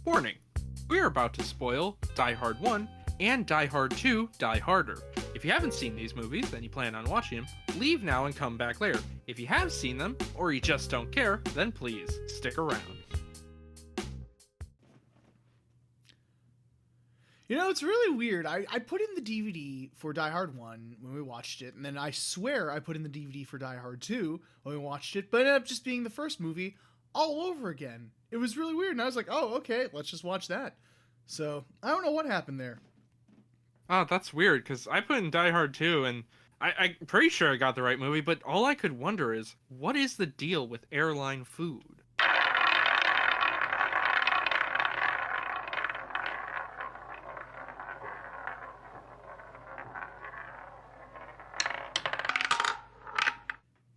Warning, we're about to spoil Die Hard 1 and Die Hard 2 Die Harder. If you haven't seen these movies and you plan on watching them, leave now and come back later. If you have seen them, or you just don't care, then please stick around. You know, it's really weird. I put in the DVD for Die Hard 1 when we watched it, and then I swear I put in the DVD for Die Hard 2 when we watched it, but it ended up just being the first movie all over again. It was really weird, and I was like, oh, okay, let's just watch that. So, I don't know what happened there. Oh, that's weird, because I put in Die Hard 2, and I'm pretty sure I got the right movie, but all I could wonder is, what is the deal with airline food?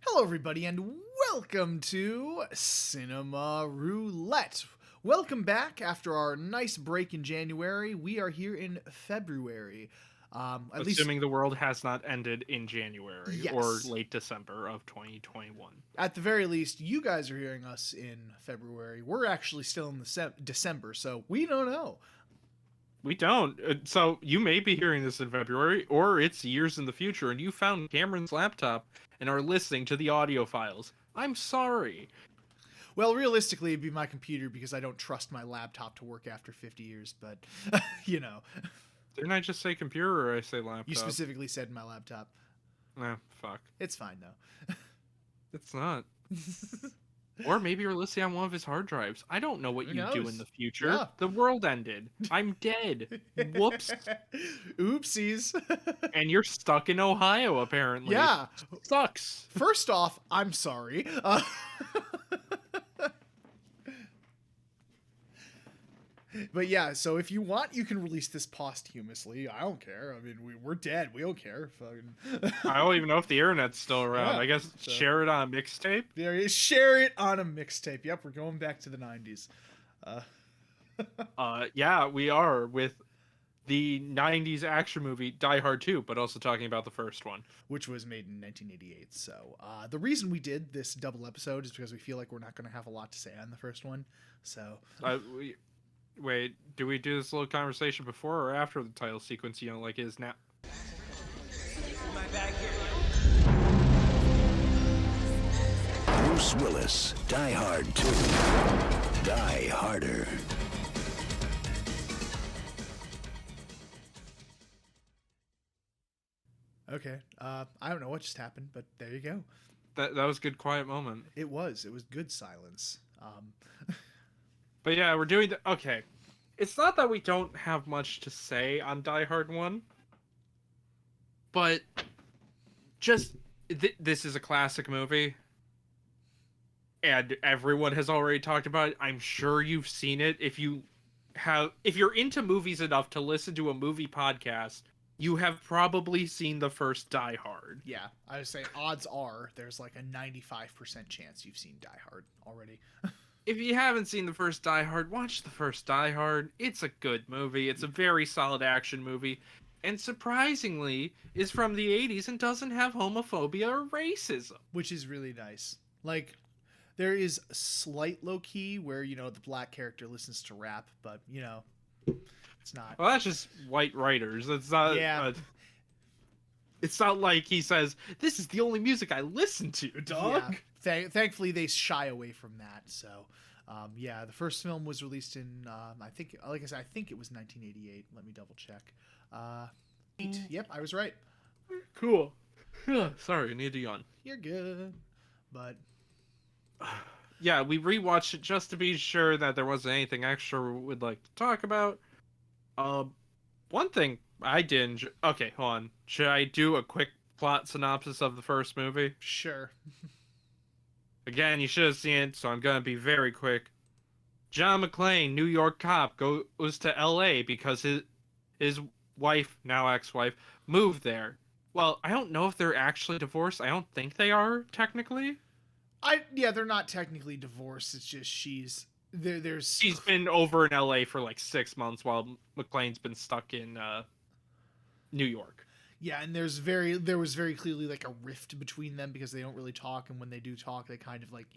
Hello, everybody, and welcome to Cinema Roulette. Welcome back after our nice break in January. We are here in February. Assuming the world has not ended in January Yes. or late December of 2021. At the very least, you guys are hearing us in February. We're actually still in December, so we don't know. We don't. So you may be hearing this in February, or it's years in the future, and you found Cameron's laptop and are listening to the audio files. I'm sorry. Well, realistically, it'd be my computer because I don't trust my laptop to work after 50 years, but, you know. Didn't I just say computer or I say laptop? You specifically said my laptop. Nah, fuck. It's fine, though. It's not. Or maybe you're listening on one of his hard drives. I don't know what Who you do knows? in the future. Yeah. The world ended. I'm dead. Whoops. Oopsies. And you're stuck in Ohio, apparently. Yeah. Sucks. First off, I'm sorry. But yeah, so if you want, you can release this posthumously. I don't care. I mean, we're dead. We don't care. Fucking. I don't even know if the internet's still around. Yeah, I guess so- share it on a mixtape. There you share it on a mixtape. Yep, we're going back to the 90s. Yeah, we are with the 90s action movie Die Hard 2, but also talking about the first one. Which was made in 1988. So the reason we did this double episode is because we feel like we're not going to have a lot to say on the first one. So Wait, do we do this little conversation before or after the title sequence, like is now? Bruce Willis, Die Hard 2, Die Harder. okay, I don't know what just happened, but there you go. That was a good quiet moment. It was good silence. But yeah, we're doing okay. It's not that we don't have much to say on Die Hard 1, but just this is a classic movie, and everyone has already talked about it. I'm sure you've seen it. If you're into movies enough to listen to a movie podcast, you have probably seen the first Die Hard. Yeah, I would say odds are there's like a 95% chance you've seen Die Hard already. If you haven't seen the first Die Hard, watch the first Die Hard. It's a good movie. It's a very solid action movie. And surprisingly, is from the 80s and doesn't have homophobia or racism. Which is really nice. Like, there is slight low-key where, the black character listens to rap, but, it's not. Well, that's just white writers. It's not. Yeah. It's not like he says, "This is the only music I listen to, dog." Yeah. Thankfully, they shy away from that. So, yeah, the first film was released in, I think it was 1988. Let me double check. Yep, I was right. Cool. Sorry, I need to yawn. You're good. But yeah, we rewatched it just to be sure that there wasn't anything extra we would like to talk about. One thing I didn't. Okay, hold on. Should I do a quick plot synopsis of the first movie? sure. Again, you should have seen it, so I'm gonna be very quick. John McClane, New York cop, goes to L.A. because his wife, now ex-wife, moved there. Well, I don't know if they're actually divorced. I don't think they are, technically. They're not technically divorced. It's just she's been over in L.A. for like 6 months while McClane's been stuck in New York. Yeah, and there was very clearly like a rift between them because they don't really talk, and when they do talk, they kind of like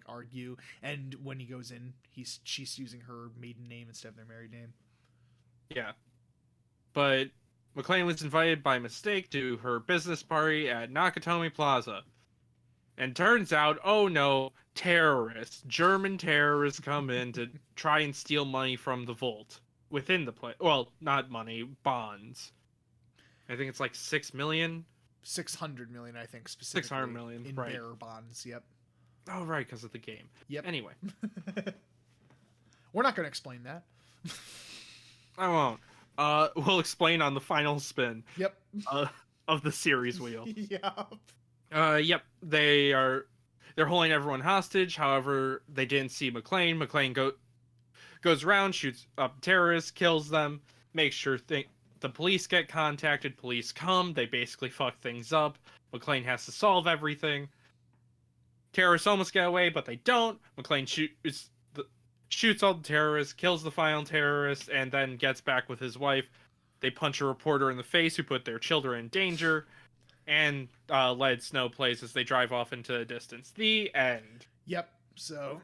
argue. And when he goes in, she's using her maiden name instead of their married name. Yeah. But McClane was invited by mistake to her business party at Nakatomi Plaza. And turns out, oh no, terrorists, German terrorists come in to try and steal money from the vault within the place. Well, not money, bonds. I think it's like 6 million. 600 million, I think, specifically. 600 million, in right. bearer bonds, yep. Oh, right, because of the game. Yep. Anyway. We're not going to explain that. I won't. We'll explain on the final spin. Yep. Of the series wheel. Yep. Yep. They're holding everyone hostage. However, they didn't see McClane. McClane goes around, shoots up terrorists, kills them, makes sure the police get contacted. Police come. They basically fuck things up. McClane has to solve everything. Terrorists almost get away, but they don't. McClane shoots all the terrorists, kills the final terrorist, and then gets back with his wife. They punch a reporter in the face who put their children in danger, and Let It Snow plays as they drive off into the distance. The end. Yep. So,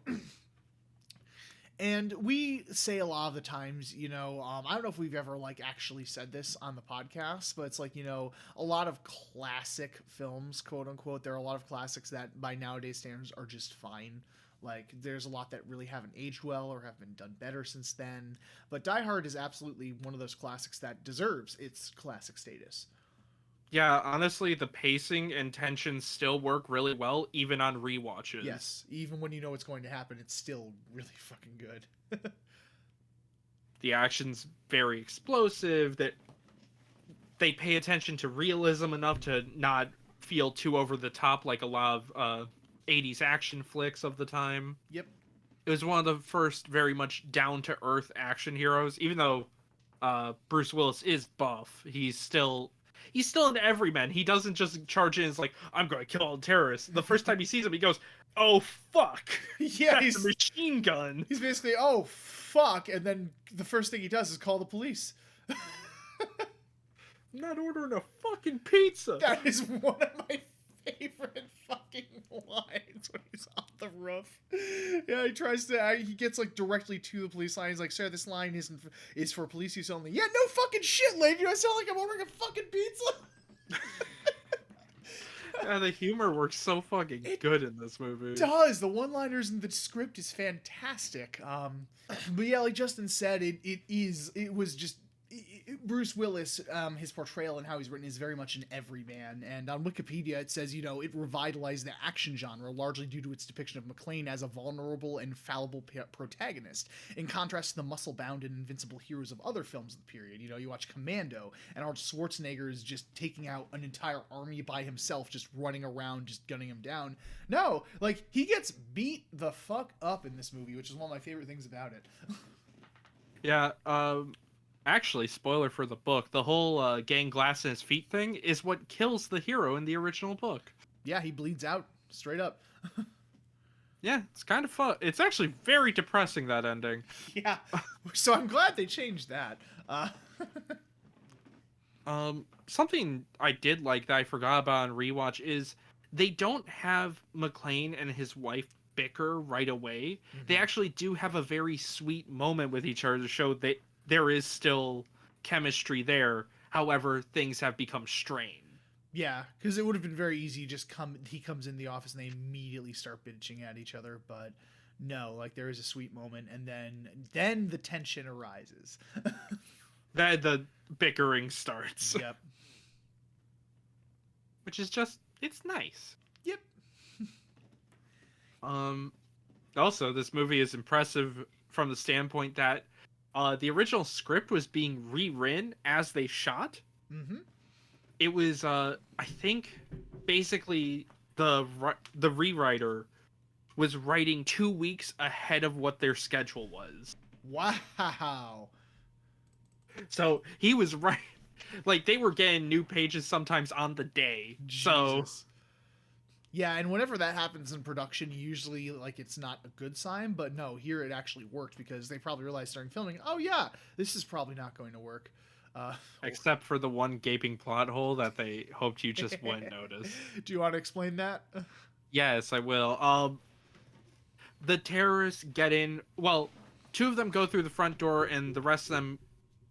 and we say a lot of the times, I don't know if we've ever like actually said this on the podcast, but it's like, a lot of classic films, quote unquote, there are a lot of classics that by nowadays standards are just fine. Like, there's a lot that really haven't aged well or have been done better since then. But Die Hard is absolutely one of those classics that deserves its classic status. Yeah, honestly, the pacing and tension still work really well, even on rewatches. Yes, even when you know what's going to happen, it's still really fucking good. The action's very explosive. That they pay attention to realism enough to not feel too over the top like a lot of 80s action flicks of the time. Yep. It was one of the first very much down-to-earth action heroes. Even though Bruce Willis is buff, he's still an everyman. He doesn't just charge in and is like, I'm going to kill all the terrorists. The first time he sees him, he goes, oh, fuck. Yeah, That's a machine gun. He's basically, oh, fuck. And then the first thing he does is call the police. I'm not ordering a fucking pizza. That is one of my favorite fucking lines when he's on the roof. Yeah, he gets like directly to the police line. He's like, sir, this line is for police use only. Yeah, no fucking shit, lady. I sound like I'm ordering a fucking pizza. Yeah, the humor works so fucking good in this movie. It does. The one-liners in the script is fantastic. But yeah, like Justin said, it was just Bruce Willis, his portrayal and how he's written is very much an everyman. And on Wikipedia, it says, it revitalized the action genre, largely due to its depiction of McClane as a vulnerable and fallible protagonist. In contrast to the muscle-bound and invincible heroes of other films of the period. You watch Commando, and Arnold Schwarzenegger is just taking out an entire army by himself, just running around, just gunning him down. No, like, he gets beat the fuck up in this movie, which is one of my favorite things about it. Yeah, actually, spoiler for the book, the whole getting glass in his feet thing is what kills the hero in the original book. Yeah, he bleeds out, straight up. Yeah, it's kind of fun. It's actually very depressing, that ending. Yeah, so I'm glad they changed that. Something I did like that I forgot about on rewatch is they don't have McClane and his wife bicker right away. Mm-hmm. They actually do have a very sweet moment with each other to show that there is still chemistry there. However, things have become strained. Yeah, because it would have been very easy. He comes in the office and they immediately start bitching at each other. But no, like there is a sweet moment, and then the tension arises. Then the bickering starts. Yep. Which is just, it's nice. Yep. Also, this movie is impressive from the standpoint that the original script was being rewritten as they shot. Mm-hmm. It was, I think, basically the rewriter was writing 2 weeks ahead of what their schedule was. Wow. So he was right. Like, they were getting new pages sometimes on the day. Jesus. So yeah, and whenever that happens in production, usually, like, it's not a good sign. But no, here it actually worked because they probably realized during filming, oh, yeah, this is probably not going to work. Except for the one gaping plot hole that they hoped you just wouldn't notice. Do you want to explain that? Yes, I will. The terrorists get in. Well, two of them go through the front door, and the rest of them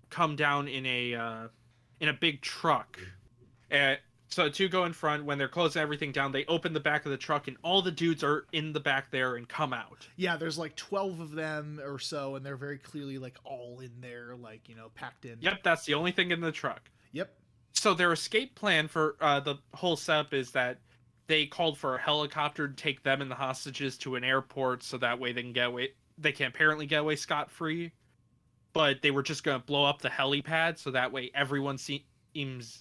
come down in a big truck. So two go in front. When they're closing everything down, they open the back of the truck, and all the dudes are in the back there and come out. Yeah, there's like 12 of them or so, and they're very clearly like all in there, like, packed in. Yep, that's the only thing in the truck. Yep. So their escape plan for the whole setup is that they called for a helicopter to take them and the hostages to an airport, so that way they can get away. They can apparently get away scot-free, but they were just going to blow up the helipad, so that way everyone seems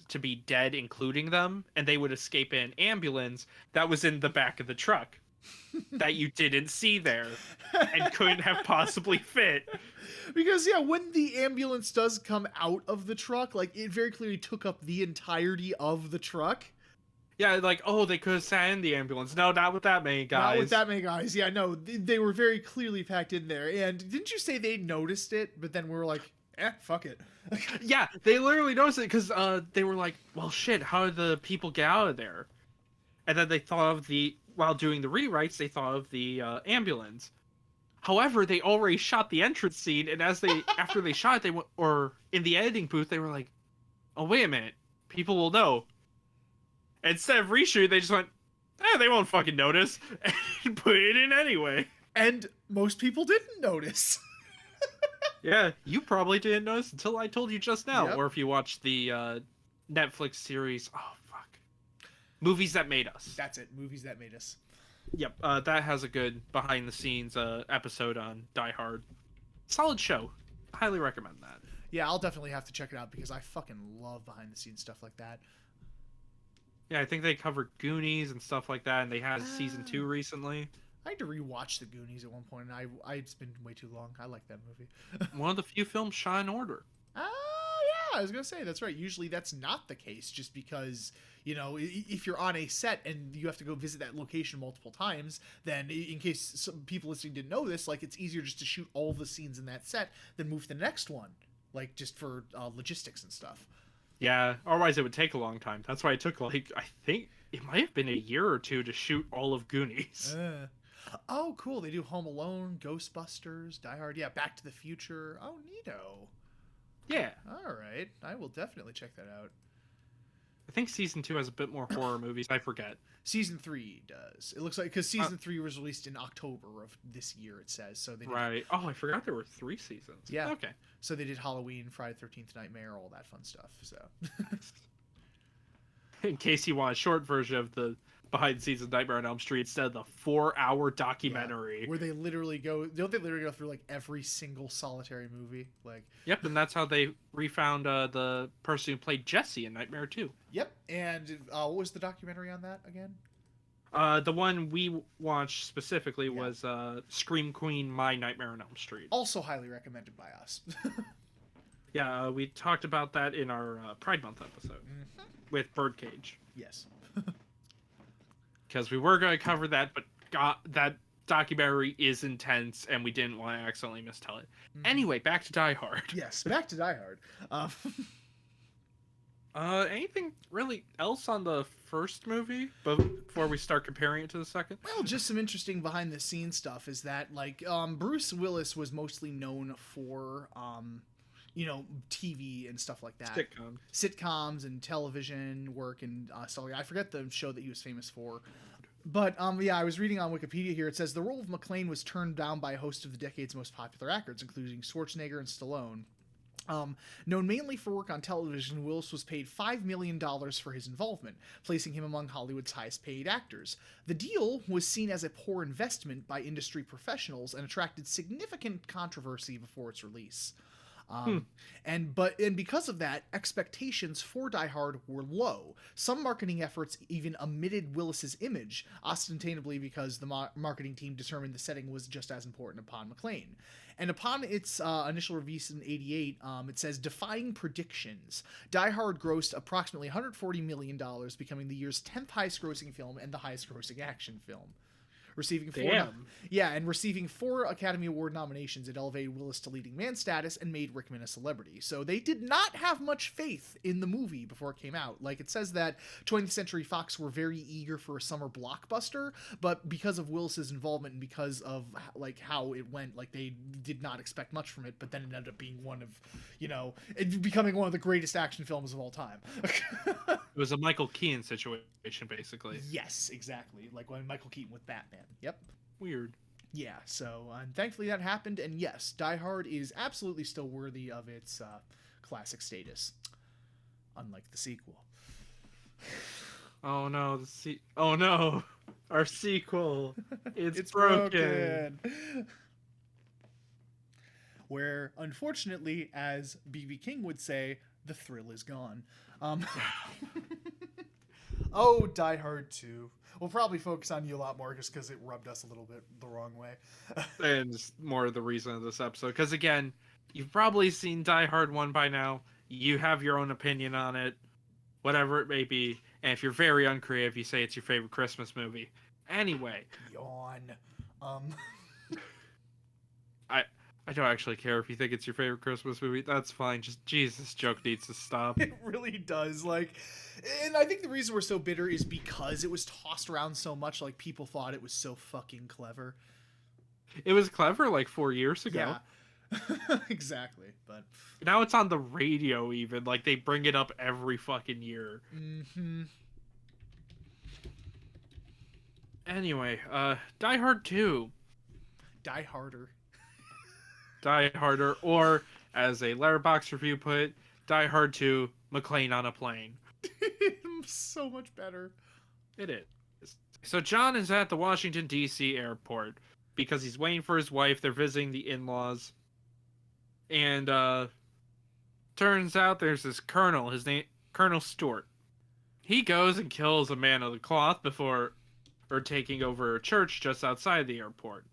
to be dead, including them, and they would escape in an ambulance that was in the back of the truck that you didn't see there and couldn't have possibly fit. Because, yeah, when the ambulance does come out of the truck, like, it very clearly took up the entirety of the truck. Yeah, like, oh, they could have sat in the ambulance. No, not with that many guys. Not with that many guys. Yeah, no, they were very clearly packed in there. And didn't you say they noticed it, but then we were like, fuck it. Yeah, they literally noticed it because they were like, well, shit, how did the people get out of there? And then they thought of while doing the rewrites, they thought of the ambulance. However, they already shot the entrance scene, and after they shot it, they went, or in the editing booth, they were like, oh, wait a minute, people will know. Instead of reshoot, they just went, they won't fucking notice, and put it in anyway. And most people didn't notice. Yeah, you probably didn't notice until I told you just now. Yep. Or if you watch the Netflix series, Movies That Made Us. That's it, Movies That Made Us. Yep, that has a good behind-the-scenes episode on Die Hard. Solid show. Highly recommend that. Yeah, I'll definitely have to check it out because I fucking love behind-the-scenes stuff like that. Yeah, I think they covered Goonies and stuff like that, and they had season 2 recently. I had to rewatch the Goonies at one point, and it's been way too long. I like that movie. One of the few films shot in order. Yeah, I was gonna say that's right. Usually that's not the case, just because if you're on a set and you have to go visit that location multiple times, then in case some people listening didn't know this, like, it's easier just to shoot all the scenes in that set than move to the next one, like, just for logistics and stuff. Yeah, otherwise it would take a long time. That's why it took, like, I think it might have been a year or two to shoot all of Goonies. Oh, cool. They do Home Alone, Ghostbusters, Die Hard. Yeah, Back to the Future. Oh, neato. Yeah. All right. I will definitely check that out. I think season 2 has a bit more horror movies. I forget. Season 3 does. It looks like, because season 3 was released in October of this year, it says. So they did, right. Oh, I forgot there were 3 seasons. Yeah. Okay. So they did Halloween, Friday the 13th Nightmare, all that fun stuff. So. In case you want a short version of the behind the scenes of Nightmare on Elm Street instead of the 4-hour documentary. Yeah, where they literally don't they literally go through like every single solitary movie? Like. Yep, and that's how they refound the person who played Jesse in Nightmare 2. Yep, and what was the documentary on that again? The one we watched specifically was Scream Queen, My Nightmare on Elm Street. Also highly recommended by us. Yeah, we talked about that in our Pride Month episode with Birdcage. Yes. Because we were going to cover that, but that documentary is intense, and we didn't want to accidentally mistell it. Anyway, back to Die Hard. Yes, back to Die Hard. Anything really else on the first movie before we start comparing it to the second? Well, just some interesting behind-the-scenes stuff is that, like, Bruce Willis was mostly known for, TV and stuff like that. Sitcoms and television work and stuff like that. I forget the show that he was famous for. But, I was reading on Wikipedia here. It says the role of McClane was turned down by a host of the decade's most popular actors, including Schwarzenegger and Stallone. Known mainly for work on television, Willis was paid $5 million for his involvement, placing him among Hollywood's highest-paid actors. The deal was seen as a poor investment by industry professionals and attracted significant controversy before its release. And because of that, expectations for Die Hard were low. Some marketing efforts even omitted Willis's image, ostensibly because the marketing team determined the setting was just as important upon McClane. And upon its initial release in '88, it says, defying predictions, Die Hard grossed approximately $140 million, becoming the year's 10th highest grossing film and the highest grossing action film. receiving Damn. receiving 4 Academy Award nominations. It elevated Willis to leading man status and made Rickman a celebrity. So they did not have much faith in the movie before it came out. Like, it says that 20th Century Fox were very eager for a summer blockbuster, but because of Willis's involvement and because of like how it went, like they did not expect much from it. But then it ended up being one of, it becoming one of the greatest action films of all time. It was a Michael Keaton situation, basically. Yes, exactly. Like when Michael Keaton with Batman. Yep. Weird. Yeah, so and thankfully that happened, and yes, Die Hard is absolutely still worthy of its classic status, unlike the sequel. Oh no, oh no, our sequel. It's broken. Where, unfortunately, as B.B. King would say, the thrill is gone. Oh, Die Hard 2. We'll probably focus on you a lot more just because it rubbed us a little bit the wrong way. And it's more the reason of this episode. Because again, you've probably seen Die Hard 1 by now. You have your own opinion on it, whatever it may be. And if you're very uncreative, you say it's your favorite Christmas movie. Anyway. Yawn. I don't actually care if you think it's your favorite Christmas movie. That's fine. Just, Jesus, joke needs to stop. It really does. Like, and I think the reason we're so bitter is because it was tossed around so much. Like, people thought it was so fucking clever. It was clever like 4 years ago. Yeah. Exactly. But now it's on the radio even. Like, they bring it up every fucking year. Mm-hmm. Anyway, Die Hard 2. Die Harder. Die Harder, or as a Letterboxd review put, Die Hard 2, McClane on a plane. So much better. It is. So John is at the Washington, D.C. airport because he's waiting for his wife. They're visiting the in-laws. And turns out there's this colonel, his name, Colonel Stewart. He goes and kills a man of the cloth before taking over a church just outside the airport.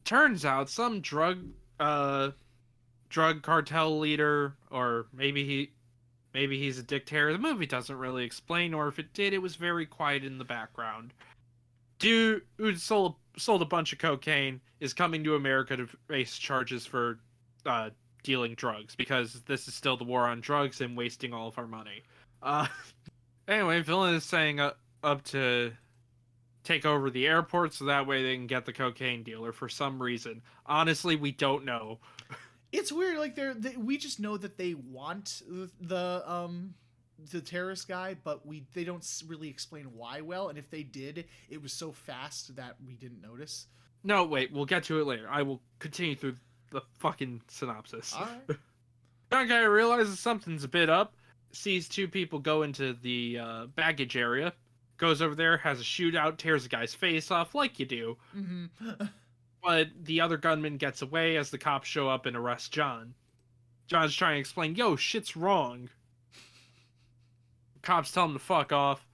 Turns out some drug cartel leader, or maybe he's a dictator. The movie doesn't really explain, or if it did, it was very quiet in the background. Dude who sold a bunch of cocaine is coming to America to face charges for dealing drugs, because this is still the war on drugs and wasting all of our money. Anyway, villain is saying up to take over the airport so that way they can get the cocaine dealer for some reason. Honestly, we don't know. It's weird. Like we just know that they want the terrorist guy, but they don't really explain why well. And if they did, it was so fast that we didn't notice. No, wait. We'll get to it later. I will continue through the fucking synopsis. All right. Young guy realizes something's a bit up. Sees 2 people go into the baggage area. Goes over there, has a shootout, tears the guy's face off like you do. Mm-hmm. But the other gunman gets away as the cops show up and arrest John. John's trying to explain, yo, shit's wrong. Cops tell him to fuck off,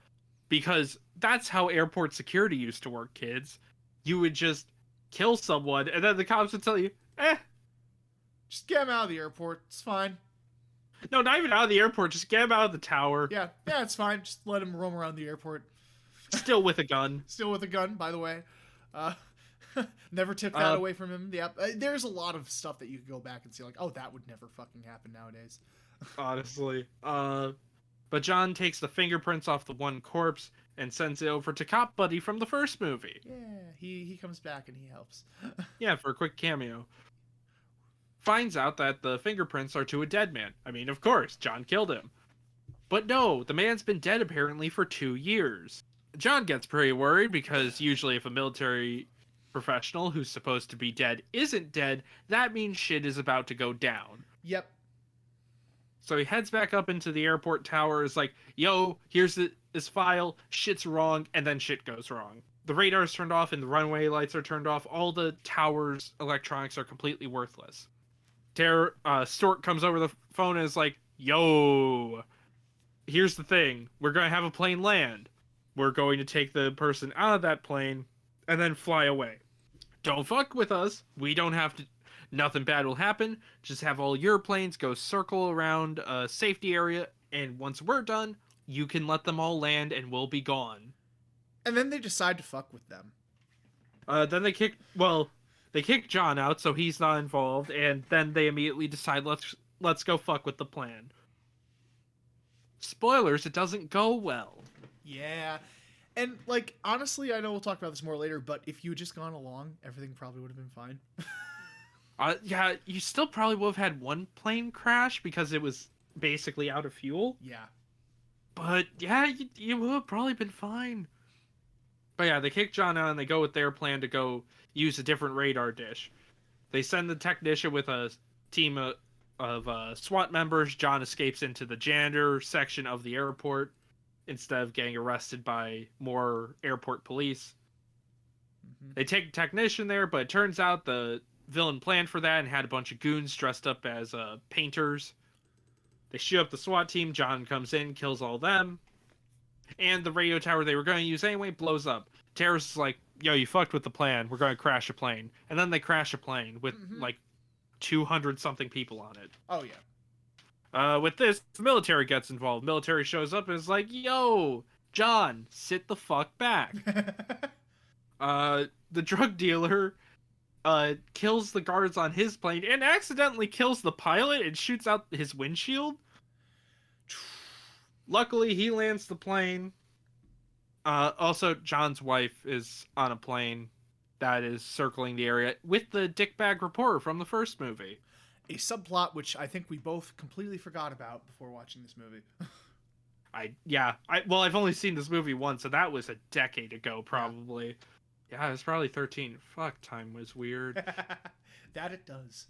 because that's how airport security used to work, kids. You would just kill someone, and then the cops would tell you, just get him out of the airport. It's fine. No, not even out of the airport. Just get him out of the tower. Yeah, it's fine. Just let him roam around the airport. Still with a gun. Still with a gun, by the way. Never tip that away from him. Yeah, there's a lot of stuff that you could go back and see, like, oh, that would never fucking happen nowadays. Honestly. But John takes the fingerprints off the one corpse and sends it over to Cop Buddy from the first movie. Yeah, he comes back and he helps. Yeah, for a quick cameo. Finds out that the fingerprints are to a dead man. I mean, of course, John killed him. But no, the man's been dead apparently for 2 years. John gets pretty worried because usually if a military professional who's supposed to be dead isn't dead, that means shit is about to go down. Yep. So he heads back up into the airport tower, is like, yo, here's this file, shit's wrong, and then shit goes wrong. The radar's turned off and the runway lights are turned off. All the tower's electronics are completely worthless. Stewart comes over the phone and is like, yo, here's the thing. We're going to have a plane land. We're going to take the person out of that plane and then fly away. Don't fuck with us. We don't have to. Nothing bad will happen. Just have all your planes go circle around a safety area, and once we're done, you can let them all land and we'll be gone. And then they decide to fuck with them. Then they kick John out, so he's not involved, and then they immediately decide let's go fuck with the plan. Spoilers, it doesn't go well. Yeah. And, like, honestly, I know we'll talk about this more later, but if you had just gone along, everything probably would have been fine. Yeah, you still probably would have had one plane crash because it was basically out of fuel. Yeah. But yeah, you would have probably been fine. But yeah, they kick John out and they go with their plan to go use a different radar dish. They send the technician with a team of SWAT members. John escapes into the janitor section of the airport instead of getting arrested by more airport police. Mm-hmm. They take a technician there, but it turns out the villain planned for that and had a bunch of goons dressed up as painters. They shoot up the SWAT team. John comes in, kills all them. And the radio tower they were going to use anyway blows up. Terrorists like, yo, you fucked with the plan. We're going to crash a plane. And then they crash a plane with like 200-something people on it. Oh, yeah. With this, the military gets involved. Military shows up and is like, yo, John, sit the fuck back. The drug dealer kills the guards on his plane and accidentally kills the pilot and shoots out his windshield. Luckily, he lands the plane. Also, John's wife is on a plane that is circling the area with the dickbag reporter from the first movie. A subplot which I think we both completely forgot about before watching this movie. I've only seen this movie once, so that was a decade ago, probably. Yeah, it was probably 13. Fuck, time was weird. That it does.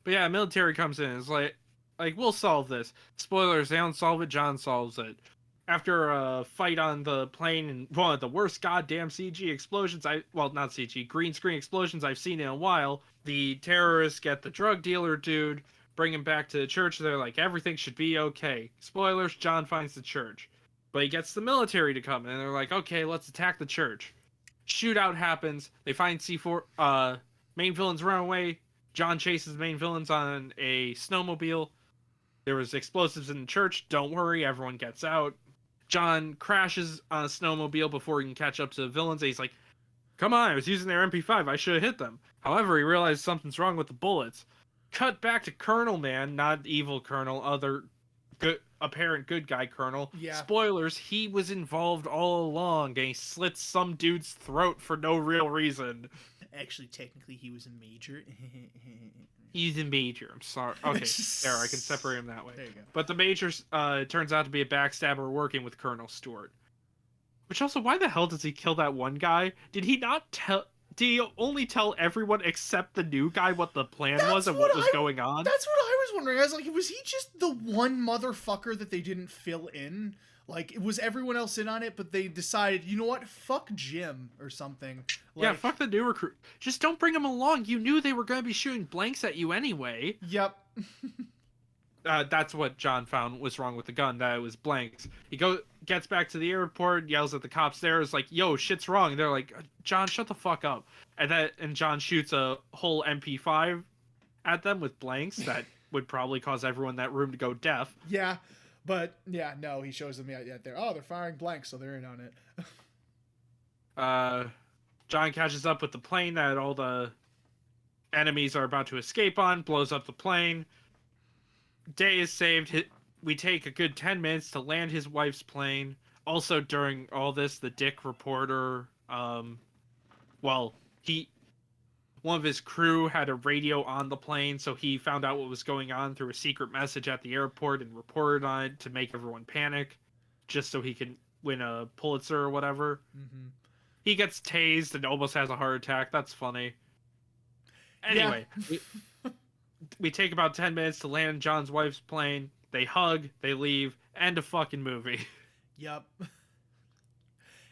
But yeah, military comes in and is like, we'll solve this. Spoilers, they don't solve it, John solves it. After a fight on the plane and one of the worst goddamn CG explosions not CG, green screen explosions I've seen in a while, the terrorists get the drug dealer dude, bring him back to the church. They're like, everything should be okay. Spoilers, John finds the church. But he gets the military to come, and they're like, okay, let's attack the church. Shootout happens. They find C4. Main villains run away. John chases main villains on a snowmobile. There was explosives in the church. Don't worry, everyone gets out. John crashes on a snowmobile before he can catch up to the villains. And he's like, come on, I was using their MP5. I should have hit them. However, he realized something's wrong with the bullets. Cut back to Colonel Man, not evil Colonel, other apparent good guy Colonel. Yeah. Spoilers, he was involved all along, and he slits some dude's throat for no real reason. Actually, technically, he was a major. He's a major. I'm sorry. Okay, there, I can separate him that way. There you go. But the major turns out to be a backstabber working with Colonel Stewart. Which also, why the hell does he kill that one guy? Did he not tell... Did he only tell everyone except the new guy what the plan was and what was going on? That's what I was wondering. I was like, was he just the one motherfucker that they didn't fill in? Like, was everyone else in on it, but they decided, you know what, fuck Jim or something. Like, yeah, fuck the new recruit. Just don't bring him along. You knew they were going to be shooting blanks at you anyway. Yep. That's what John found was wrong with the gun, that it was blanks. He gets back to the airport, yells at the cops there, is like, yo, shit's wrong. And they're like, John, shut the fuck up. And John shoots a whole MP5 at them with blanks that would probably cause everyone in that room to go deaf. Yeah. But, yeah, no, he shows them yet there. Oh, they're firing blanks, so they're in on it. John catches up with the plane that all the enemies are about to escape on, blows up the plane. Day is saved. We take a good 10 minutes to land his wife's plane. Also, during all this, the dick reporter, one of his crew had a radio on the plane, so he found out what was going on through a secret message at the airport and reported on it to make everyone panic, just so he can win a Pulitzer or whatever. Mm-hmm. He gets tased and almost has a heart attack. That's funny. Anyway, we take about 10 minutes to land John's wife's plane. They hug, they leave, end of fucking movie. Yep.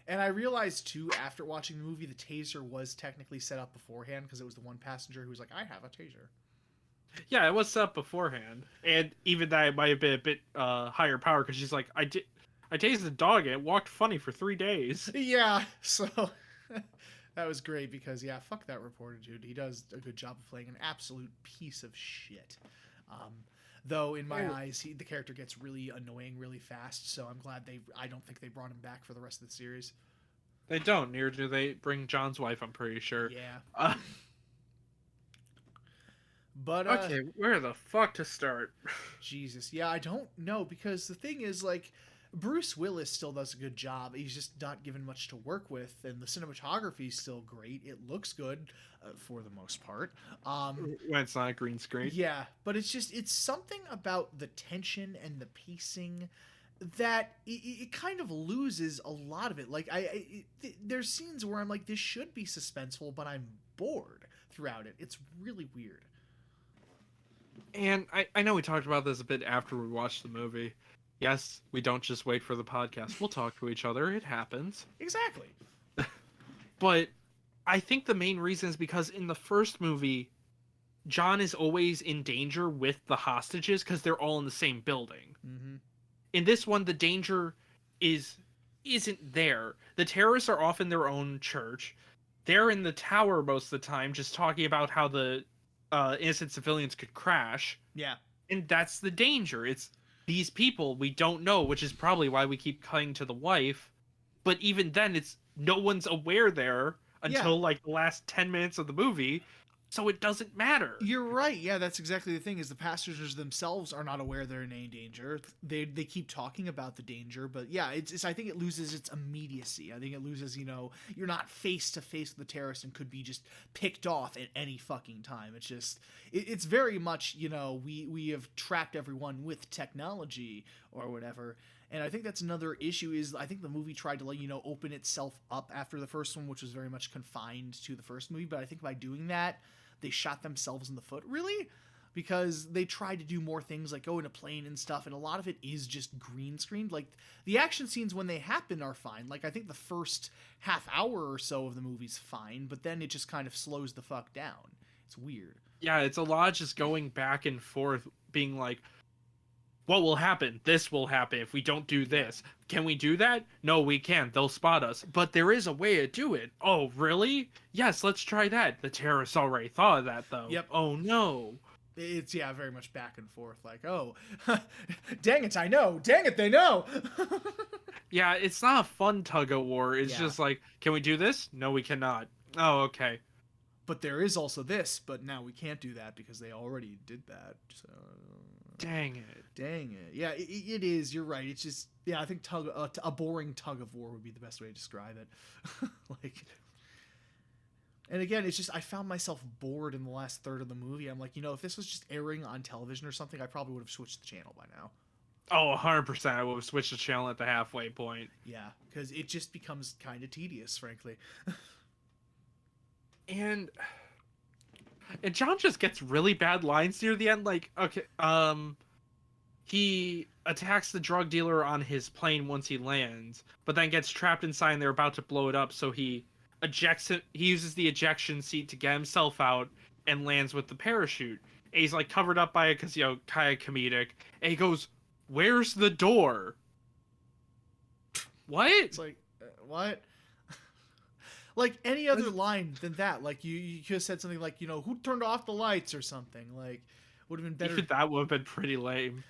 And I realized, too, after watching the movie, the taser was technically set up beforehand because it was the one passenger who was like, I have a taser. Yeah, it was set up beforehand. And even that, it might have been a bit higher power because she's like, I tased the dog and it walked funny for 3 days. Yeah, so that was great because, yeah, fuck that reporter, dude. He does a good job of playing an absolute piece of shit. Though, in my eyes, the character gets really annoying really fast, so I'm glad I don't think they brought him back for the rest of the series. They don't. Neither do they bring John's wife, I'm pretty sure. Yeah. Uh, But okay, where the fuck to start? Jesus, yeah, I don't know because the thing is, like, Bruce Willis still does a good job. He's just not given much to work with, and the cinematography is still great. It looks good for the most part. When it's not a green screen. Yeah, but it's something about the tension and the pacing that it kind of loses a lot of it. Like there's scenes where I'm like, this should be suspenseful, but I'm bored throughout it. It's really weird. And I know we talked about this a bit after we watched the movie. Yes, we don't just wait for the podcast. We'll talk to each other. It happens. Exactly. But I think the main reason is because in the first movie, John is always in danger with the hostages because they're all in the same building. Mm-hmm. In this one, the danger isn't there. The terrorists are off in their own church. They're in the tower most of the time, just talking about how the innocent civilians could crash. Yeah. And that's the danger. It's these people we don't know, which is probably why we keep cutting to the wife. But even then, it's no one's aware there until like the last 10 minutes of the movie. So it doesn't matter. You're right. Yeah, that's exactly the thing. Is the passengers themselves are not aware they're in any danger. They keep talking about the danger, but yeah, it's I think it loses its immediacy. I think it loses, you're not face to face with the terrorist and could be just picked off at any fucking time. It's just it's very much, we have trapped everyone with technology or whatever. And I think that's another issue is I think the movie tried to open itself up after the first one, which was very much confined to the first movie, but I think by doing that, they shot themselves in the foot, really, because they tried to do more things like go in a plane and stuff, and a lot of it is just green screened. Like, the action scenes when they happen are fine. Like, I think the first half hour or so of the movie's fine, but then it just kind of slows the fuck down. It's weird. Yeah, it's a lot just going back and forth, being like, what will happen? This will happen if we don't do this. Can we do that? No, we can't. They'll spot us. But there is a way to do it. Oh, really? Yes, let's try that. The terrorists already thought of that, though. Yep. Oh, no. It's, very much back and forth. Like, oh, dang it, I know. Dang it, they know. Yeah, it's not a fun tug-of-war. It's Yeah. just like, can we do this? No, we cannot. Oh, okay. But there is also this, but now we can't do that because they already did that. So... Dang it. Dang it. Yeah, it is. You're right. It's just, I think a boring tug of war would be the best way to describe it. And again, it's just, I found myself bored in the last third of the movie. I'm like, if this was just airing on television or something, I probably would have switched the channel by now. Oh, 100%. I would have switched the channel at the halfway point. Yeah, because it just becomes kind of tedious, frankly. And John just gets really bad lines near the end. Like, okay, he attacks the drug dealer on his plane once he lands, but then gets trapped inside and they're about to blow it up. So he ejects it. He uses the ejection seat to get himself out and lands with the parachute. And he's like covered up by it because, kind of comedic. And he goes, "Where's the door?" What? It's like, what? Like any other line than that, like you could have said something like, who turned off the lights or something. Like, would have been better. Even that would have been pretty lame.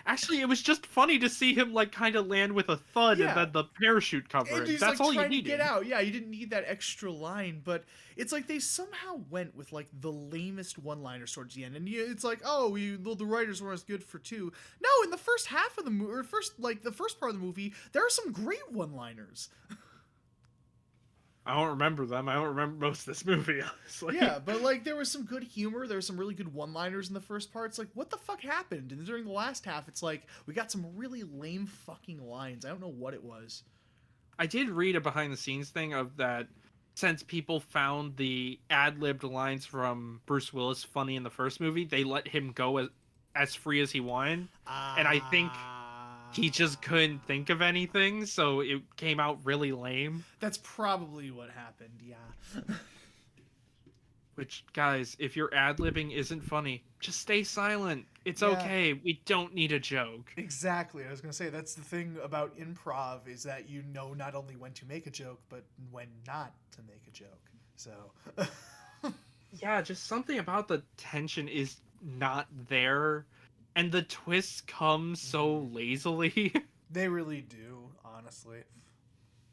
Actually, it was just funny to see him like kind of land with a thud and then the parachute cover. He's, That's like, all you trying needed. to get out. Yeah, you didn't need that extra line, but it's like they somehow went with like the lamest one-liners towards the end, and it's like, oh, the writers weren't as good for two. No, in the first half of the movie, or the first part of the movie, there are some great one-liners. I don't remember them. I don't remember most of this movie, honestly. Yeah, but like there was some good humor. There was some really good one-liners in the first part. It's like, what the fuck happened? And during the last half, it's like we got some really lame fucking lines. I don't know what it was. I did read a behind-the-scenes thing of that. Since people found the ad-libbed lines from Bruce Willis funny in the first movie, they let him go as free as he wanted. And I think he just couldn't think of anything, so it came out really lame. That's probably what happened, yeah. Which, guys, if your ad-libbing isn't funny, just stay silent. It's okay. We don't need a joke. Exactly. I was going to say, that's the thing about improv, is that you know not only when to make a joke, but when not to make a joke. So... Yeah, just something about the tension is not there. And the twists come so lazily. They really do, honestly.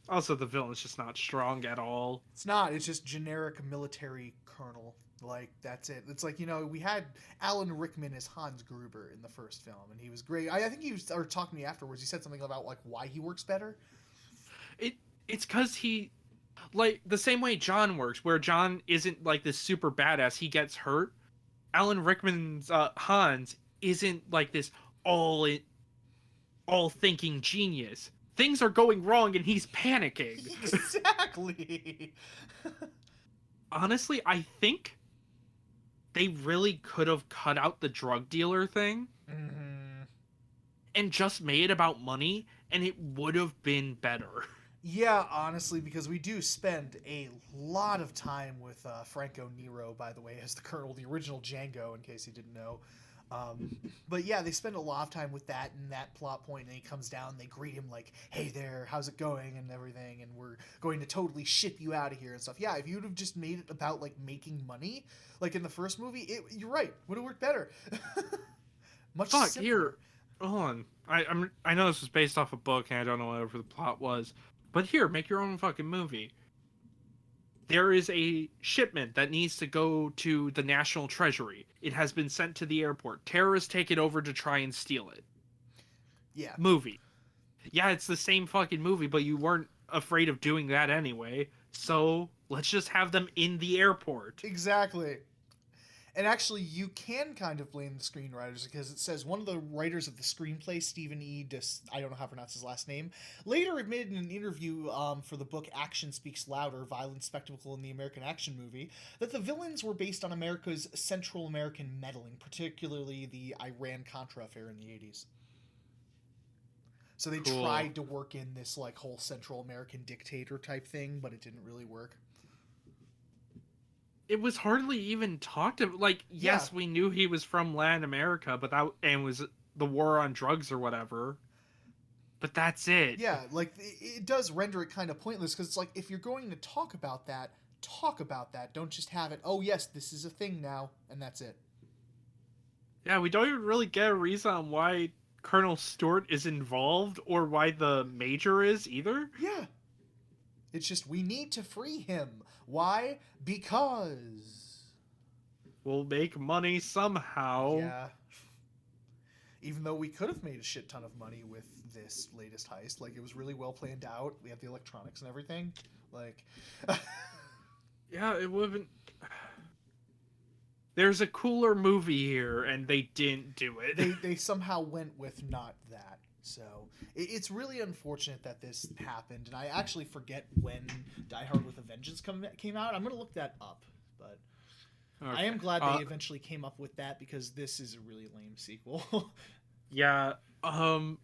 Also, the villain's just not strong at all. It's not. It's just generic military colonel. Like, that's it. It's like, we had Alan Rickman as Hans Gruber in the first film, and he was great. I think he was talking to me afterwards. He said something about, like, why he works better. It's because he, like, the same way John works, where John isn't, like, this super badass. He gets hurt. Alan Rickman's Hans isn't, like, this all-thinking genius. Things are going wrong, and he's panicking. Exactly. Honestly, I think they really could have cut out the drug dealer thing and just made it about money, and it would have been better. Yeah, honestly, because we do spend a lot of time with Franco Nero, by the way, as the Colonel, the original Django, in case you didn't know. But yeah, they spend a lot of time with that and that plot point, and he comes down, and they greet him like, hey there, how's it going, and everything, and we're going to totally ship you out of here and stuff. Yeah, if you'd have just made it about, like, making money, like in the first movie, you're right, would have worked better. Much simpler. Here, hold on. I know this was based off a book, and I don't know whatever the plot was, but here, make your own fucking movie. There is a shipment that needs to go to the National Treasury. It has been sent to the airport. Terrorists take it over to try and steal it. Yeah. Movie. Yeah, it's the same fucking movie, but you weren't afraid of doing that anyway. So let's just have them in the airport. Exactly. And actually, you can kind of blame the screenwriters, because it says one of the writers of the screenplay, Stephen E. I don't know how to pronounce his last name, later admitted in an interview for the book Action Speaks Louder, Violent Spectacle in the American Action Movie, that the villains were based on America's Central American meddling, particularly the Iran-Contra affair in the 80s. So they tried to work in this, like, whole Central American dictator type thing, but it didn't really work. It was hardly even talked about. Like, yes, we knew he was from Latin America, but and was the war on drugs or whatever. But that's it. Yeah, like, it does render it kind of pointless, because it's like, if you're going to talk about that. Don't just have it, oh yes, this is a thing now, and that's it. Yeah, we don't even really get a reason on why Colonel Stewart is involved, or why the Major is, either. Yeah. It's just, we need to free him. Why? Because we'll make money somehow. Yeah. Even though we could have made a shit ton of money with this latest heist. Like, it was really well planned out. We had the electronics and everything. Like... Yeah, it would have been... There's a cooler movie here, and they didn't do it. They somehow went with not that. So it's really unfortunate that this happened, and I actually forget when Die Hard with a Vengeance came out. I'm going to look that up, but okay. I am glad they eventually came up with that, because this is a really lame sequel. Yeah, I'll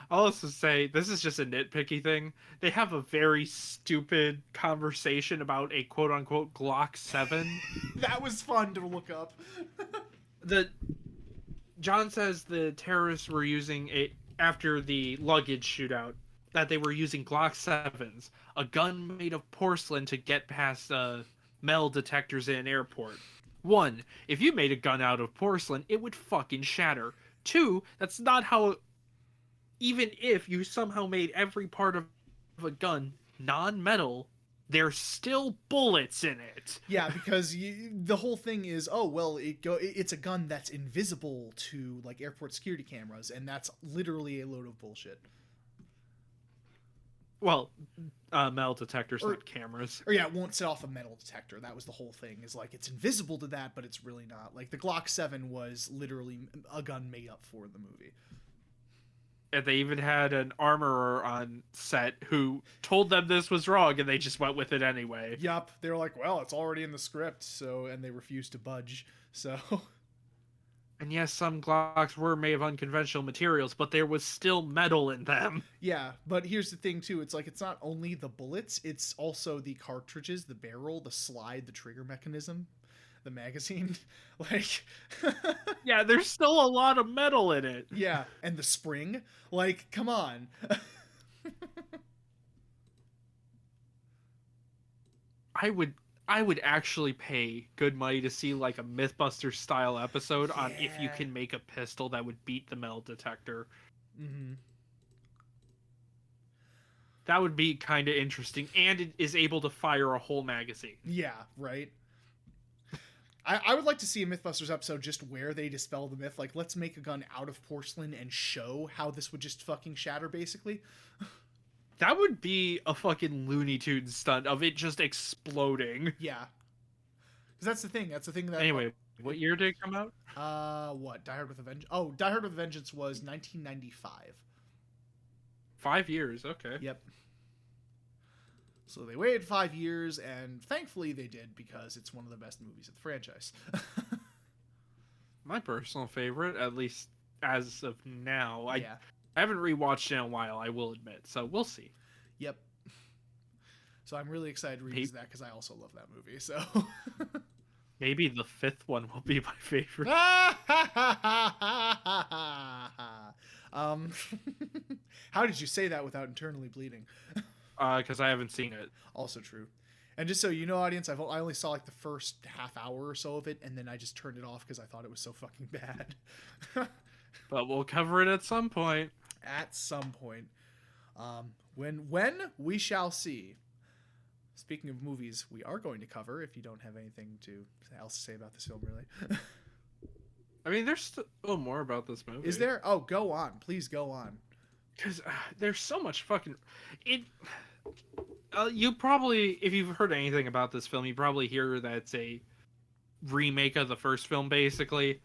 also say, this is just a nitpicky thing. They have a very stupid conversation about a quote-unquote Glock 7. That was fun to look up. John says the terrorists were using after the luggage shootout, that they were using Glock 7s, a gun made of porcelain, to get past metal detectors in an airport. 1, if you made a gun out of porcelain, it would fucking shatter. 2, that's not how... Even if you somehow made every part of a gun non-metal, there's still bullets in it. Yeah, because the whole thing is, oh, well, it's a gun that's invisible to, like, airport security cameras, and that's literally a load of bullshit. Well, metal detectors, not cameras. Or yeah, it won't set off a metal detector. That was the whole thing, is like, it's invisible to that, but it's really not. Like, the Glock 7 was literally a gun made up for the movie. And they even had an armorer on set who told them this was wrong, and they just went with it anyway. Yup. They were like, well, it's already in the script, and they refused to budge, so... And yes, some Glocks were made of unconventional materials, but there was still metal in them. Yeah, but here's the thing, too. It's like, it's not only the bullets, it's also the cartridges, the barrel, the slide, the trigger mechanism, the magazine. Like... Yeah, there's still a lot of metal in it. Yeah, and the spring. Like, come on. I would actually pay good money to see, like, a Mythbusters style episode on if you can make a pistol that would beat the metal detector. Mm-hmm. That would be kind of interesting, and it is able to fire a whole magazine. Yeah, right. I would like to see a Mythbusters episode just where they dispel the myth. Like, let's make a gun out of porcelain and show how this would just fucking shatter, basically. That would be a fucking Looney Tunes stunt of it just exploding. Yeah. Because that's the thing. That's the thing that... Anyway, what year did it come out? What? Die Hard with a Vengeance? Oh, Die Hard with a Vengeance was 1995. 5 years, okay. Yep. So they waited 5 years, and thankfully they did, because it's one of the best movies of the franchise. My personal favorite, at least as of now. Yeah. I haven't rewatched it in a while, I will admit, so we'll see. Yep. So I'm really excited to revisit that, because I also love that movie, so... Maybe the 5th one will be my favorite. How did you say that without internally bleeding? Because I haven't seen it. Also true. And just so you know, audience, I only saw like the first half hour or so of it, and then I just turned it off because I thought it was so fucking bad. But we'll cover it at some point. At some point. When we shall see. Speaking of movies, we are going to cover, if you don't have anything else to say about this film, really. I mean, there's still more about this movie. Is there? Oh, go on. Please go on. Because there's so much fucking... you probably, if you've heard anything about this film, you probably hear that it's a remake of the first film, basically.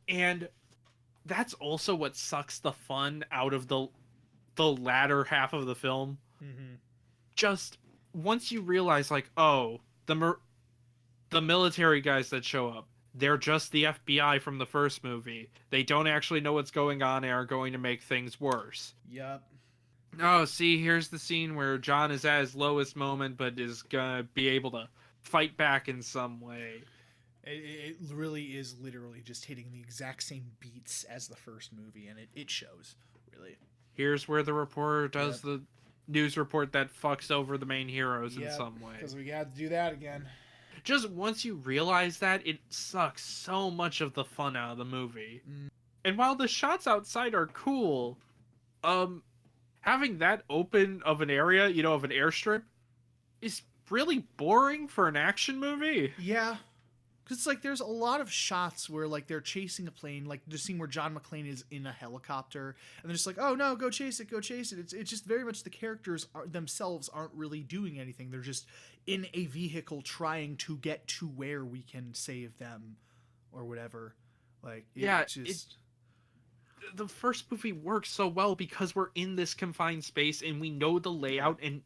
And that's also what sucks the fun out of the latter half of the film. Mm-hmm. Just once you realize, like, oh, the military guys that show up, they're just the FBI from the first movie. They don't actually know what's going on and are going to make things worse. Yep. Oh, see, here's the scene where John is at his lowest moment, but is gonna be able to fight back in some way. It really is literally just hitting the exact same beats as the first movie, and it shows, really. Here's where the reporter does the news report that fucks over the main heroes in some way. Because we got to do that again. Just once you realize that, it sucks so much of the fun out of the movie. Mm. And while the shots outside are cool, having that open of an area, of an airstrip, is really boring for an action movie. Yeah. Because it's like there's a lot of shots where like they're chasing a plane, like the scene where John McClane is in a helicopter, and they're just like, oh no, go chase it. It's just very much the characters themselves aren't really doing anything. They're just in a vehicle trying to get to where we can save them or whatever. Like, the first movie works so well because we're in this confined space and we know the layout, and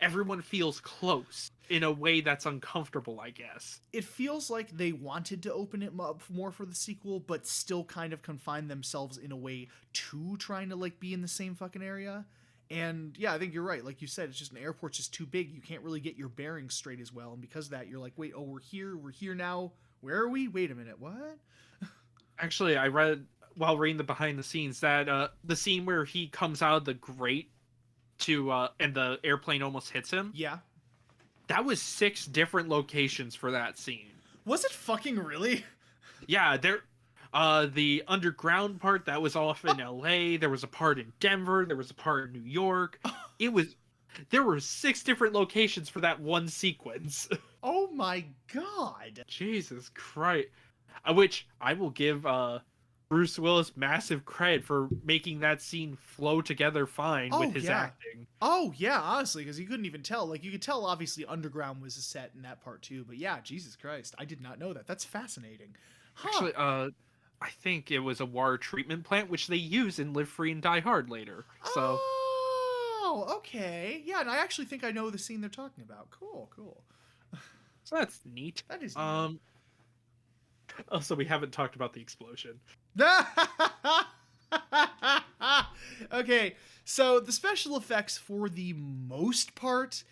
everyone feels close in a way that's uncomfortable, I guess. It feels like they wanted to open it up more for the sequel, but still kind of confine themselves in a way to trying to like be in the same fucking area. And yeah, I think you're right. Like you said, it's just an airport's just too big. You can't really get your bearings straight as well. And because of that, you're like, wait, oh, we're here now. Where are we? Wait a minute. What? Actually, I read while reading the behind the scenes that the scene where he comes out of the grate and the airplane almost hits him. Yeah. That was 6 different locations for that scene. Was it fucking really? Yeah, the underground part, that was off in LA. There was a part in Denver. There was a part in New York. There were 6 different locations for that one sequence. Oh my god. Jesus Christ. Which I will give Bruce Willis massive credit for making that scene flow together fine with his acting. Oh, yeah, honestly, because you couldn't even tell. Like, you could tell, obviously, Underground was a set in that part, too. But yeah, Jesus Christ, I did not know that. That's fascinating. Huh. Actually, I think it was a water treatment plant, which they use in Live Free and Die Hard later. So. Oh, okay. Yeah, and I actually think I know the scene they're talking about. Cool. So that's neat. That is neat. Also, we haven't talked about the explosion. Okay, so the special effects for the most part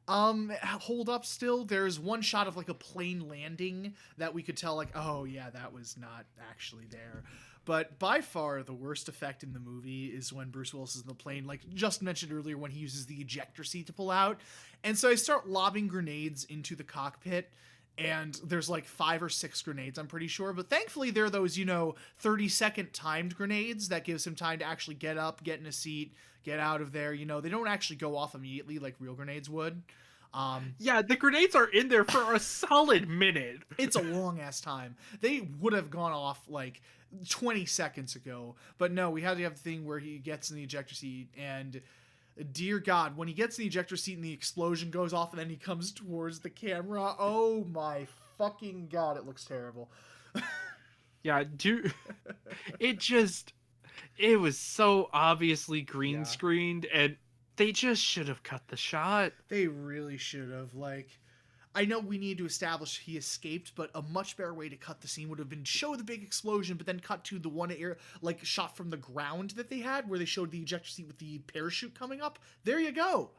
hold up still. There's one shot of like a plane landing that we could tell like, oh yeah, that was not actually there. But by far the worst effect in the movie is when Bruce Willis is in the plane, like just mentioned earlier, when he uses the ejector seat to pull out. And so I start lobbing grenades into the cockpit. And there's like 5 or 6 grenades, I'm pretty sure. But thankfully, they're those, 30-second timed grenades that gives him time to actually get up, get in a seat, get out of there. They don't actually go off immediately like real grenades would. Yeah, the grenades are in there for a solid minute. It's a long-ass time. They would have gone off like 20 seconds ago. But no, we had to have the thing where he gets in the ejector seat and... Dear God, when he gets in the ejector seat and the explosion goes off and then he comes towards the camera, oh my fucking God, it looks terrible. Yeah, dude, it was so obviously green screened, and they just should have cut the shot. They really should have. I know we need to establish he escaped, but a much better way to cut the scene would have been show the big explosion, but then cut to the one shot from the ground that they had, where they showed the ejector seat with the parachute coming up. There you go.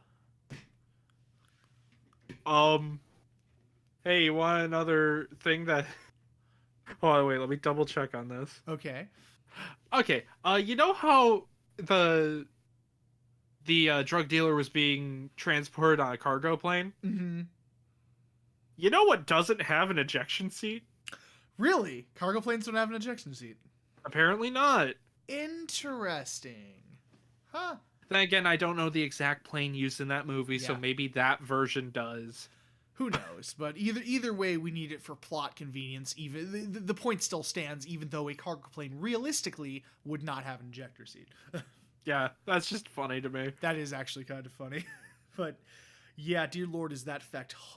Hey, you want another thing that... Hold on, wait, let me double check on this. Okay. Okay, you know how the drug dealer was being transported on a cargo plane? Mm-hmm. You know what doesn't have an ejection seat? Really? Cargo planes don't have an ejection seat? Apparently not. Interesting. Huh. Then again, I don't know the exact plane used in that movie, so maybe that version does. Who knows? But either way, we need it for plot convenience. Even the point still stands, even though a cargo plane realistically would not have an ejector seat. Yeah, that's just funny to me. That is actually kind of funny. But yeah, dear Lord, is that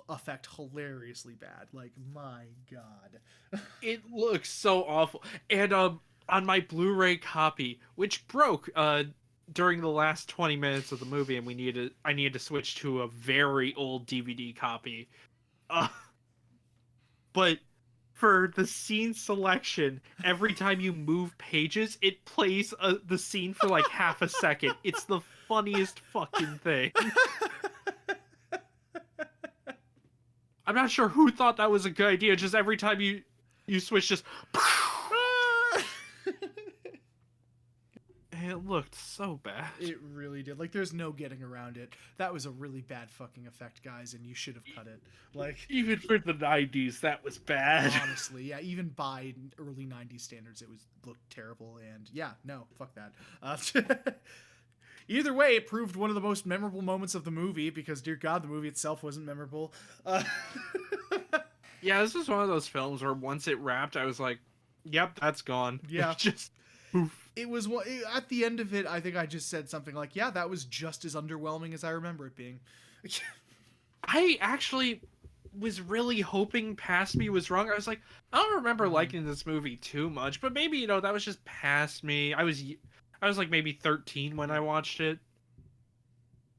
effect hilariously bad. My God. It looks so awful. And on my Blu-ray copy, which broke during the last 20 minutes of the movie, and I needed to switch to a very old DVD copy. But for the scene selection, every time you move pages, it plays the scene for like half a second. It's the funniest fucking thing. I'm not sure who thought that was a good idea. Just every time you switch, just... It looked so bad. It really did. There's no getting around it. That was a really bad fucking effect, guys, and you should have cut it. Even for the 90s, that was bad. Honestly, yeah, even by early 90s standards, it looked terrible, and yeah, no, fuck that. Either way, it proved one of the most memorable moments of the movie, because, dear God, the movie itself wasn't memorable. Yeah, this was one of those films where once it wrapped, I was like, yep, that's gone. Yeah. Just poof. It was at the end of it, I think I just said something like, yeah, that was just as underwhelming as I remember it being. I actually was really hoping past me was wrong. I was like, I don't remember liking this movie too much, but maybe, that was just past me. I was like maybe 13 when I watched it.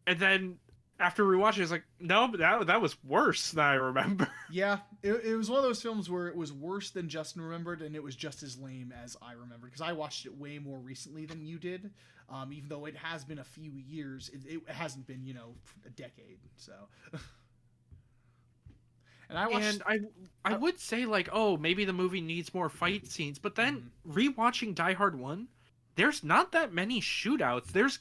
And then after rewatching, I was like, no, but that was worse than I remember. Yeah, it was one of those films where it was worse than Justin remembered, and it was just as lame as I remember, because I watched it way more recently than you did. Even though it has been a few years, it hasn't been, a decade, so... And I would say, maybe the movie needs more fight scenes, but then rewatching Die Hard 1, there's not that many shootouts. There's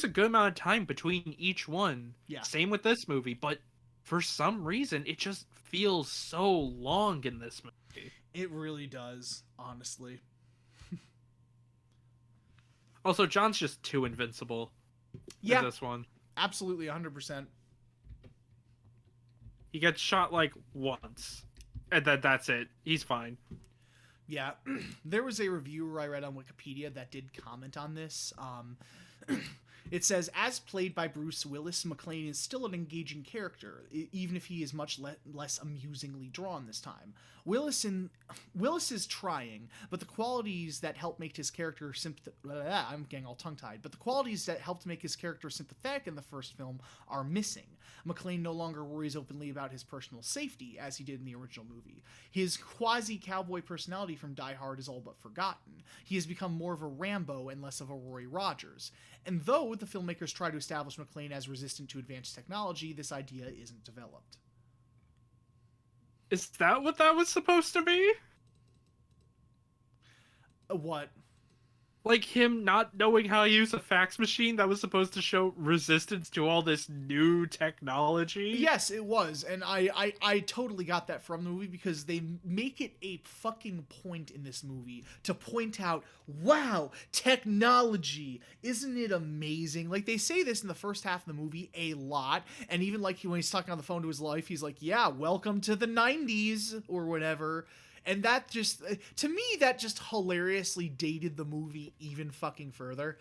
a good amount of time between each one. Yeah. Same with this movie, but for some reason, it just feels so long in this movie. It really does, honestly. Also, John's just too invincible in this one. Absolutely, 100%. He gets shot, once, and that's it. He's fine. Yeah. There was a reviewer I read on Wikipedia that did comment on this. It says, as played by Bruce Willis, McClane is still an engaging character, even if he is much less amusingly drawn this time. Willis is trying, but the qualities that help make his character I'm getting all tongue-tied. But the qualities that helped make his character sympathetic in the first film are missing. McClane no longer worries openly about his personal safety, as he did in the original movie. His quasi-cowboy personality from Die Hard is all but forgotten. He has become more of a Rambo and less of a Roy Rogers. And though the filmmakers try to establish McClane as resistant to advanced technology, this idea isn't developed. Is that what that was supposed to be? What? Like him not knowing how to use a fax machine that was supposed to show resistance to all this new technology. Yes, it was, and I totally got that from the movie because they make it a fucking point in this movie to point out, wow, technology, isn't it amazing? Like, they say this in the first half of the movie a lot, and even like when he's talking on the phone to his wife, he's like, yeah, welcome to the 90s, or whatever. And that just, to me, that just hilariously dated the movie even fucking further.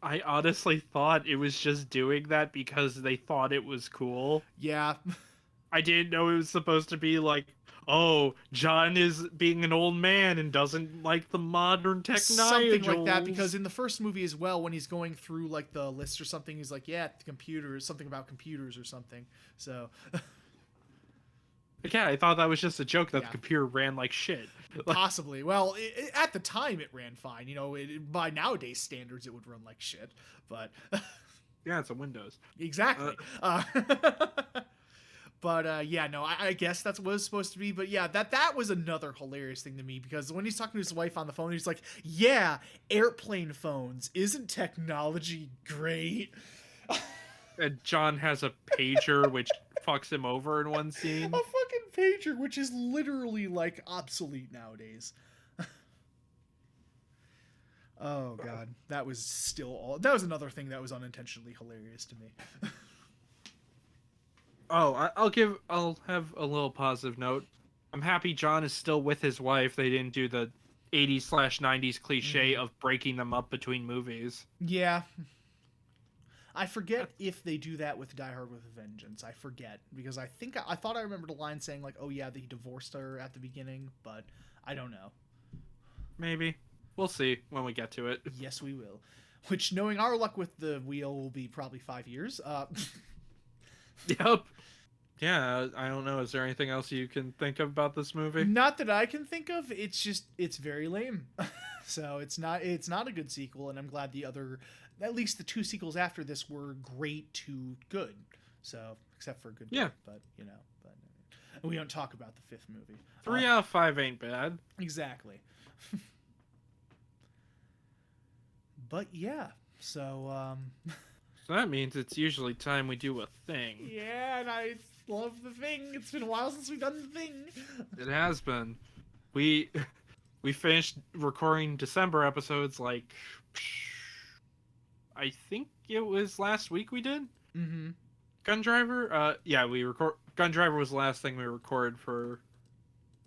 I honestly thought it was just doing that because they thought it was cool. Yeah. I didn't know it was supposed to be like, oh, John is being an old man and doesn't like the modern technology. Something like that, because in the first movie as well, when he's going through like the list or something, he's like, yeah, the computers, something about computers or something. So... Yeah, I thought that was just a joke that Yeah. the computer ran like shit. Possibly. Well, at the time it ran fine. You know, by nowadays standards, it would run like shit. But Yeah, it's a Windows. exactly. But yeah, no, I guess that's what it was supposed to be. But yeah, that was another hilarious thing to me, because when he's talking to his wife on the phone, he's like, "Yeah, airplane phones. Isn't technology great?" And John has a pager, which fucks him over in one scene. A fucking pager, which is literally like obsolete nowadays. Oh god, that was another thing that was unintentionally hilarious to me. Oh, I'll have a little positive note. I'm happy John is still with his wife. They didn't do the 80s/90s cliche of breaking them up between movies. Yeah. I forget if they do that with Die Hard with a Vengeance. I forget, because I thought I remembered a line saying like, "Oh yeah, he divorced her at the beginning," but I don't know. Maybe. We'll see when we get to it. Yes, we will. Which, knowing our luck with the wheel, will be probably 5 years. Yep. Yeah, I don't know. Is there anything else you can think of about this movie? Not that I can think of. It's very lame. So it's not a good sequel, and I'm glad at least the 2 sequels after this were great to good. So, except for Good. Yeah. But we don't talk about the 5th movie. 3 out of 5 ain't bad. Exactly. But yeah, so So that means it's usually time we do a thing. yeah, and I love the thing. It's been a while since we've done the thing. It has been. We finished recording December episodes like I think it was last week we did. Mm-hmm. Gun Driver. Yeah, Gun Driver was the last thing we recorded for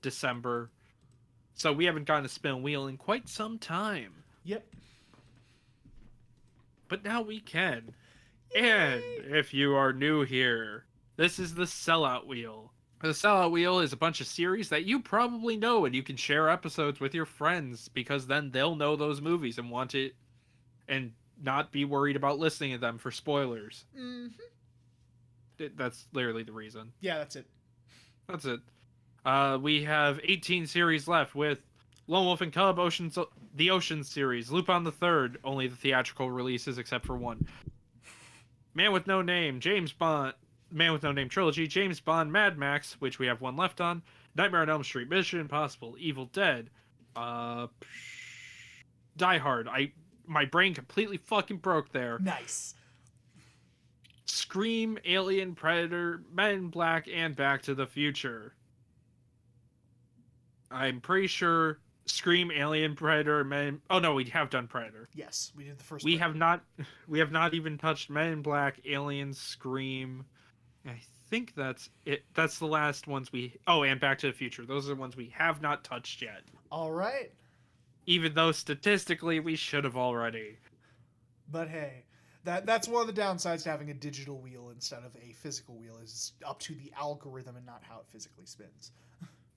December. So we haven't gotten a spin a wheel in quite some time. Yep. But now we can. And if you are new here, this is the Sellout Wheel. The Sellout Wheel is a bunch of series that you probably know, and you can share episodes with your friends, because then they'll know those movies and want it, and not be worried about listening to them for spoilers. Mm-hmm. That's literally the reason. Yeah, that's it. That's it. We have 18 series left with Lone Wolf and Cub, the Ocean series, Lupin the Third, only the theatrical releases except for one. Man with No Name, James Bond, Man with No Name trilogy, James Bond, Mad Max, which we have one left on, Nightmare on Elm Street, Mission Impossible, Evil Dead, Die Hard. My brain completely fucking broke there. Nice. Scream, Alien, Predator, Men in Black, and Back to the Future. I'm pretty sure Scream, Alien, Predator, Men. Oh no, we have done Predator. Yes, we did the first. We Predator. have not. We have not even touched Men in Black, Alien, Scream. I think that's it. That's the last ones we. Oh, and Back to the Future. Those are the ones we have not touched yet. All right. Even though statistically we should have already. But hey, that's one of the downsides to having a digital wheel instead of a physical wheel, is up to the algorithm and not how it physically spins.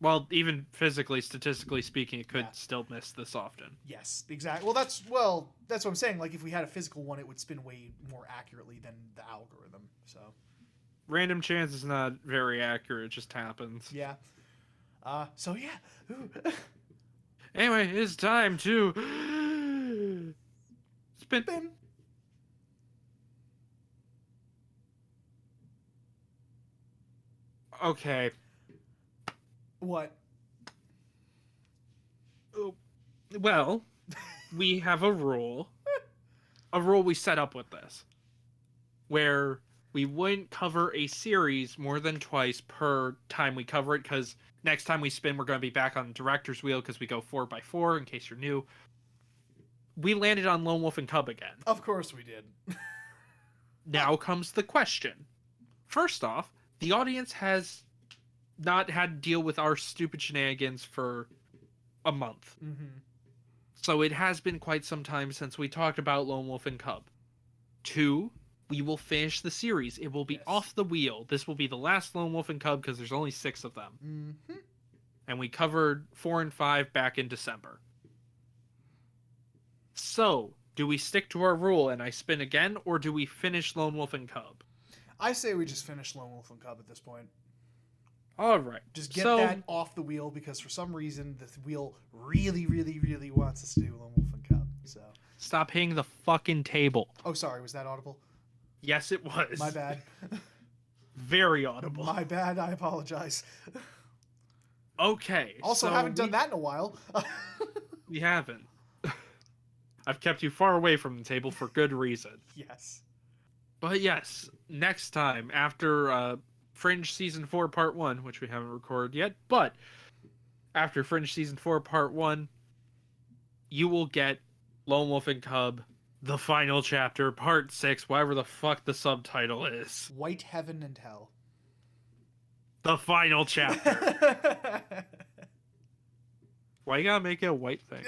Well, even physically, statistically speaking, it could still miss this often. Yes, exactly. Well, that's what I'm saying. Like, if we had a physical one, it would spin way more accurately than the algorithm. So, random chance is not very accurate; it just happens. yeah. So yeah. Anyway, it's time to spin. Okay. What? Oh, well, we have a rule we set up with this, where we wouldn't cover a series more than twice per time we cover it, because next time we spin, we're going to be back on the director's wheel, because we go 4x4, in case you're new. We landed on Lone Wolf and Cub again. Of course we did. Now comes the question. First off, the audience has not had to deal with our stupid shenanigans for a month. Mm-hmm. So it has been quite some time since we talked about Lone Wolf and Cub. 2, we will finish the series. It will be off the wheel. This will be the last Lone Wolf and Cub, because there's only 6 of them. Mm-hmm. And we covered 4 and 5 back in December. So, do we stick to our rule and I spin again, or do we finish Lone Wolf and Cub? I say we just finish Lone Wolf and Cub at this point. All right. Just get that off the wheel, because for some reason the wheel really, really, really wants us to do Lone Wolf and Cub. So Stop hitting the fucking table. Oh, sorry. Was that audible? Yes, it was. My bad. Very audible. My bad. I apologize. Okay. Also, so haven't done that in a while. We haven't. I've kept you far away from the table for good reason. Yes. But yes, next time, after Fringe Season 4 Part 1, which we haven't recorded yet, but after Fringe Season 4 Part 1, you will get Lone Wolf and Cub, the final chapter, Part 6, whatever the fuck the subtitle is. White Heaven and Hell. The final chapter. Why you gotta make it a white thing?